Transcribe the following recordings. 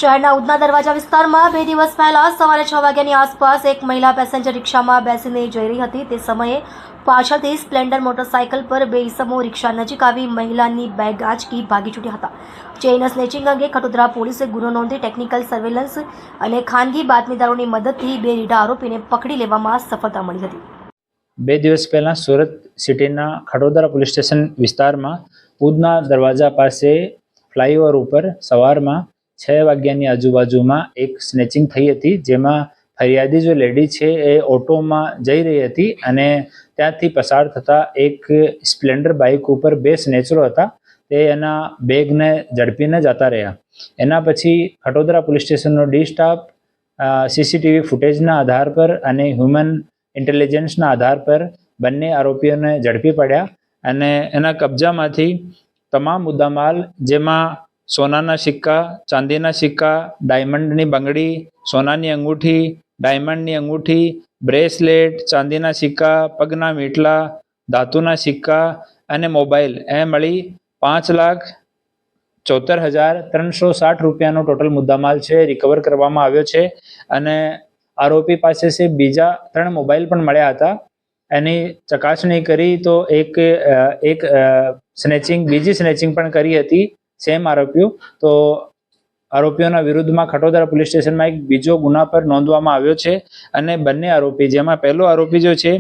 શહેરના ઉધના દરવાજા વિસ્તારમાં 2 દિવસ પહેલા સવારે 6 વાગ્યાની આસપાસ એક મહિલા પેસેન્જર રિક્ષામાં બેસીને જઈ રહી હતી। તે સમયે પાછળથી સ્પ્લેન્ડર મોટરસાયકલ પર 2 ઈસમો રિક્ષા નજીક આવી મહિલાની બેગ આંચકી ભાગી છૂટ્યા હતા। ચેઇન સ્નેચિંગ અંગે ખટોદરા પોલીસે ગુનો નોંધી ટેકનિકલ સર્વેલન્સ અને ખાનગી બાતમીદારોની મદદથી 2 રીઢા આરોપીને પકડી લેવામાં સફળતા મળી હતી। 2 દિવસ પહેલાં સુરત સિટીના ખટોદરા પોલીસ સ્ટેશન વિસ્તારમાં ઉધના દરવાજા પાસે ફ્લાયઓવર ઉપર સવારમાં 6 વાગ્યાની આજુબાજુમાં એક સ્નેચિંગ થઈ હતી, જેમાં ફરિયાદી જો લેડી છે એ ઓટોમાં જઈ રહી હતી અને ત્યાંથી પસાર થતા એક સ્પ્લેન્ડર બાઇક ઉપર 2 સ્નેચરો હતા, તે એના બેગને ઝડપીને જતા રહ્યા। એના પછી ખટોદરા પોલીસ સ્ટેશનનો ડી સ્ટાફ સીસીટીવી ફૂટેજના આધાર પર અને હ્યુમન ઇન્ટેલિજન્સના આધાર પર બંને આરોપીઓને ઝડપી પડ્યા અને એના કબજામાંથી તમામ મુદ્દામાલ, જેમાં સોનાના સિક્કા, ચાંદીના સિક્કા, ડાયમંડની બંગડી, સોનાની અંગૂઠી, ડાયમંડની અંગૂઠી, બ્રેસલેટ, ચાંદીના સિક્કા, પગના મીટલા, ધાતુના સિક્કા અને મોબાઈલ એ મળી 5,74,360 રૂપિયાનો ટોટલ મુદ્દામાલ છે રિકવર કરવામાં આવ્યો છે અને આરોપી પાસે બીજા 3 મોબાઈલ પણ મળ્યા હતા। એની ચકાસણી કરી તો બીજી સ્નેચિંગ પણ કરી હતી સેમ આરોપીઓ। તો આરોપીઓના વિરુદ્ધમાં ખટોદરા પોલીસ સ્ટેશનમાં એક બીજો ગુના પર નોંધવામાં આવ્યો છે અને બંને આરોપી, જેમાં પહેલો આરોપી જો છે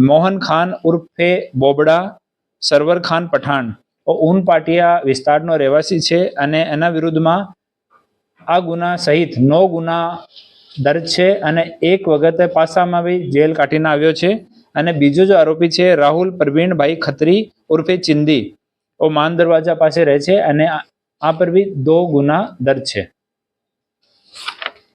મોહન ખાન ઉર્ફે બોબડા સરવર ખાન પઠાણ, ઊન પાટિયા વિસ્તારનો રહેવાસી છે અને એના વિરુદ્ધમાં આ ગુના સહિત 9 ગુના દર્જ છે અને એક વખતે પાસામાં બી જેલ કાઢીને આવ્યો છે। અને બીજો જો આરોપી છે રાહુલ પ્રવીણભાઈ ખત્રી ઉર્ફે ચિંદી, માન દરવાજા પાસે રહે છે અને આ પર બી 2 ગુના દર્જ છે।